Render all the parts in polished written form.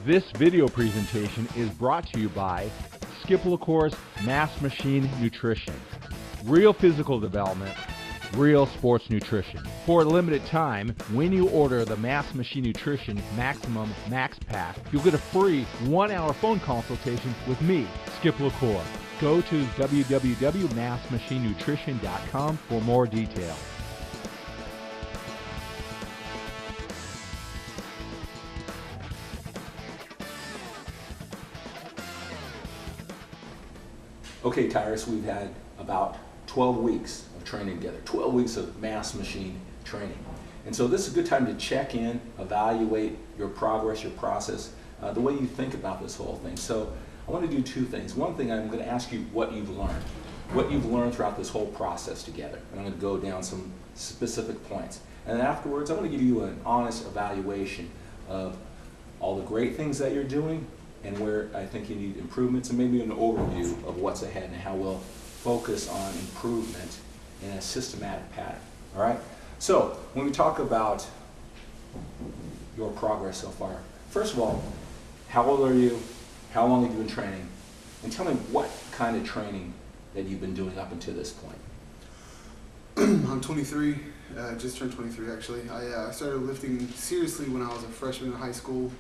This video presentation is brought to you by Cour's Mass Machine Nutrition. Real physical development, real sports nutrition. For a limited time, when you order the Mass Machine Nutrition Maximum Max Pack, you'll get a free 1-hour phone consultation with me, Cour. Go to www.massmachinenutrition.com for more details. Okay, Tyrus, we've had about 12 weeks of training together, 12 weeks of mass machine training. And so this is a good time to check in, evaluate your progress, your process, the way you think about this whole thing. So I want to do two things. One thing, I'm going to ask you what you've learned throughout this whole process together. And I'm going to go down some specific points. And then afterwards, I'm going to give you an honest evaluation of all the great things that you're doing and where I think you need improvements, and maybe an overview of what's ahead and how we'll focus on improvement in a systematic pattern. All right? So when we talk about your progress so far, first of all, how old are you? How long have you been training? And tell me what kind of training that you've been doing up until this point. I'm 23, just turned 23 actually. I started lifting seriously when I was a freshman in high school,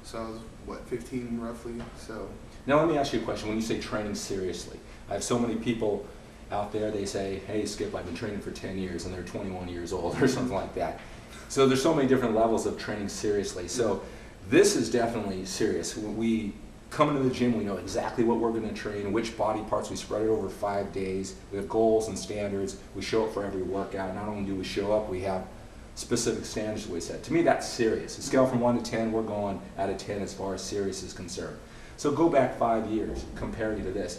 so I was, what, 15 roughly, so. Now let me ask you a question. When you say training seriously, I have so many people out there, they say, hey Skip, I've been training for 10 years, and they're 21 years old or something like that. So there's so many different levels of training seriously. So this is definitely serious. When we come into the gym, we know exactly what we're going to train, which body parts. We spread it over 5 days. We have goals and standards. We show up for every workout. Not only do we show up, we have specific standards we set. To me, that's serious. A scale from 1 to 10, we're going out of 10 as far as serious is concerned. So go back 5 years, compared to this.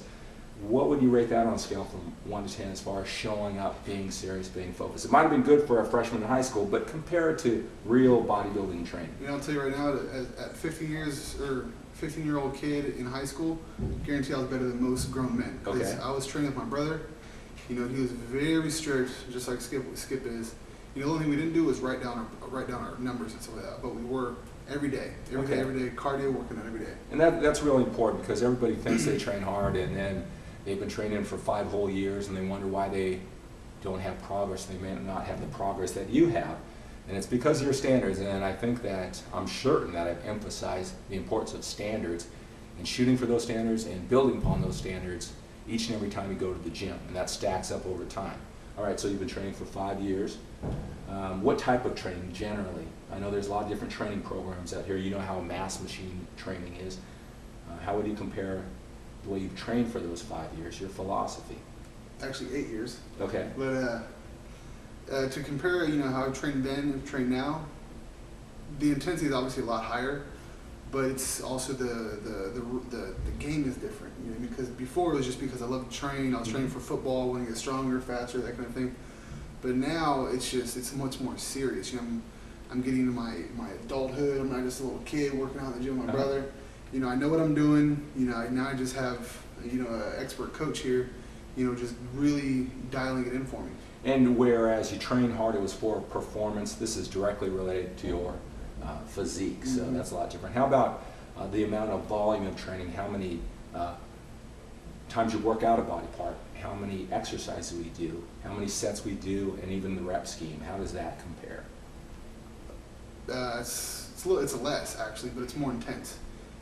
What would you rate that on a scale from 1 to 10 as far as showing up, being serious, being focused? It might have been good for a freshman in high school, but compare it to real bodybuilding training. You know, I'll tell you right now, at 15-year-old kid in high school, guarantee I was better than most grown men. Okay. I was training with my brother. You know, he was very strict, just like Skip is. You know, the only thing we didn't do was write down our numbers and stuff like that, but we were every day, every day, cardio, working out every day. And that's really important, because everybody thinks they train hard, and then they've been training for 5 whole years, and they wonder why they don't have progress. They may not have the progress that you have, and it's because of your standards. And I think that I'm certain that I've emphasized the importance of standards and shooting for those standards and building upon those standards each and every time you go to the gym, and that stacks up over time. All right, so you've been training for 5 years. What type of training generally? I know there's a lot of different training programs out here. You know how mass machine training is. How would you compare the way you've trained for those 5 years, your philosophy? Actually 8 years. Okay. But to compare, you know, how I trained then and train now, the intensity is obviously a lot higher, but it's also the game is different. You know, because before it was just because I loved to train. I was training for football, wanting to get stronger, faster, that kind of thing. But now it's much more serious. You know, I'm getting into my adulthood. I'm not just a little kid working out in the gym with my brother. You know, I know what I'm doing. You know, now I just have, you know, an expert coach here, you know, just really dialing it in for me. And whereas you train hard, it was for performance, this is directly related to your physique, so that's a lot different. How about the amount of volume of training? How many times you work out a body part? How many exercises we do? How many sets we do? And even the rep scheme, how does that compare? It's less actually, but it's more intense.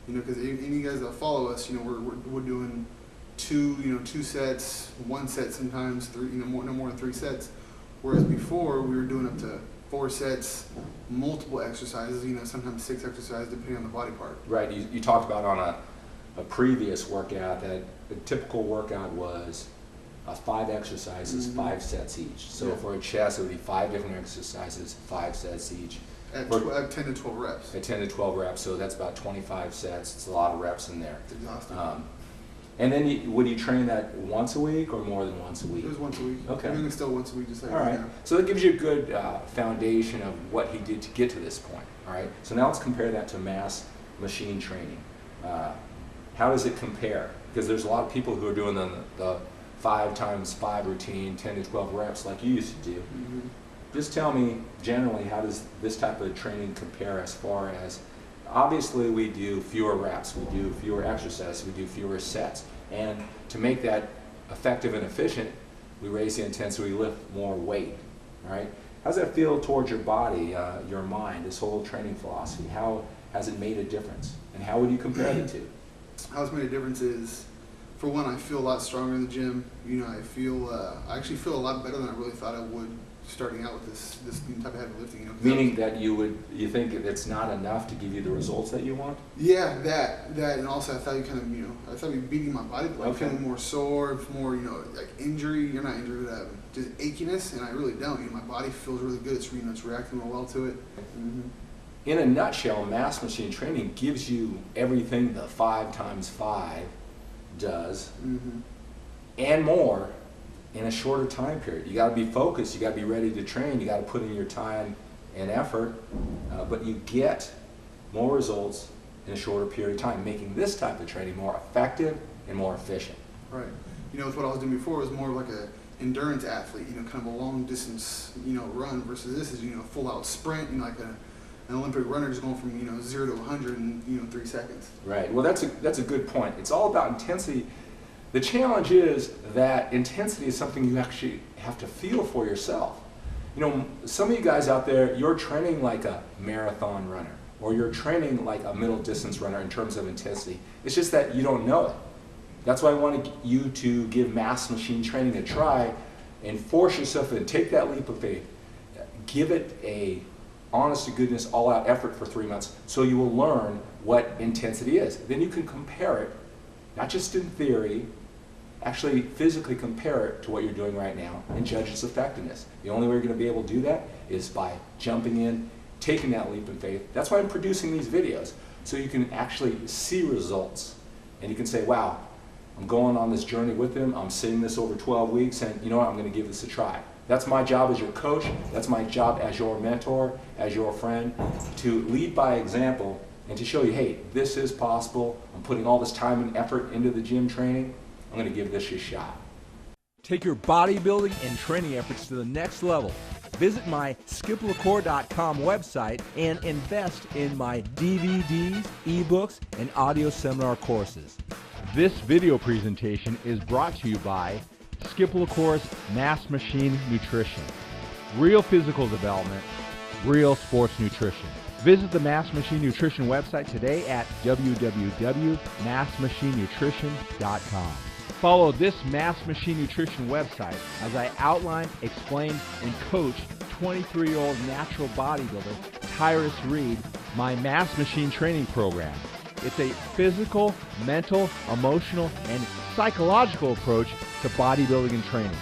You know, because any guys that follow us, you know, we're doing two sets, 1 set sometimes, 3, you know, no more than 3 sets. Whereas before we were doing up to 4 sets, multiple exercises, you know, sometimes 6 exercises depending on the body part. Right. You talked about on a previous workout that a typical workout was 5 exercises, 5 sets each. So for a chest, it would be 5 different exercises, 5 sets each. At 10 to 12 reps. At 10 to 12 reps, so that's about 25 sets. It's a lot of reps in there. It's exhausting. And then would you train that once a week or more than once a week? It was once a week. Okay. I think it's still once a week, just like all right. Now. So that gives you a good foundation of what he did to get to this point. All right. So now let's compare that to mass machine training. How does it compare? Because there's a lot of people who are doing the 5 times 5 routine, 10 to 12 reps like you used to do. Just tell me generally, how does this type of training compare as far as obviously we do fewer reps, we do fewer exercises, we do fewer sets. And to make that effective and efficient, we raise the intensity, we lift more weight, right? How does that feel towards your body, your mind, this whole training philosophy? How has it made a difference? And how would you compare the two? How it's made a difference is, for one, I feel a lot stronger in the gym. You know, I actually feel a lot better than I really thought I would starting out with this type of heavy lifting. You know, Meaning that you think it's not enough to give you the results that you want? Yeah, that, and also I thought you kind of, you know, I thought you beating my body, like feeling more sore, more, you know, like injury. You're not injured, but just achiness, and I really don't. You know, my body feels really good. It's, you know, it's reacting real well to it. Mm-hmm. In a nutshell, mass machine training gives you everything the 5x5 does, and more in a shorter time period. You got to be focused, you got to be ready to train, you got to put in your time and effort, but you get more results in a shorter period of time, making this type of training more effective and more efficient. Right. You know, with what I was doing before, it was more of like a endurance athlete, you know, kind of a long distance, you know, run, versus this is, you know, full out sprint, you know, like an Olympic runner just going from, you know, 0 to 100 in, you know, 3 seconds. Right. Well, that's a good point. It's all about intensity. The challenge is that intensity is something you actually have to feel for yourself. You know, some of you guys out there, you're training like a marathon runner, or you're training like a middle distance runner in terms of intensity. It's just that you don't know it. That's why I want you to give mass machine training a try and force yourself to take that leap of faith. Give it a honest to goodness, all-out effort for 3 months, so you will learn what intensity is. Then you can compare it, not just in theory, actually physically compare it to what you're doing right now and judge its effectiveness. The only way you're going to be able to do that is by jumping in, taking that leap of faith. That's why I'm producing these videos, so you can actually see results. And you can say, wow, I'm going on this journey with him, I'm seeing this over 12 weeks, and you know what, I'm going to give this a try. That's my job as your coach, that's my job as your mentor, as your friend, to lead by example and to show you, hey, this is possible. I'm putting all this time and effort into the gym training. I'm going to give this a shot. Take your bodybuilding and training efforts to the next level. Visit my skiplacour.com website and invest in my DVDs, ebooks, and audio seminar courses. This video presentation is brought to you by Skip LaCour's Mass Machine Nutrition. Real physical development, real sports nutrition. Visit the Mass Machine Nutrition website today at www.massmachinenutrition.com. Follow this Mass Machine Nutrition website as I outline, explain, and coach 23-year-old natural bodybuilder Tyrus Reed, my Mass Machine training program. It's a physical, mental, emotional, and psychological approach to bodybuilding and training.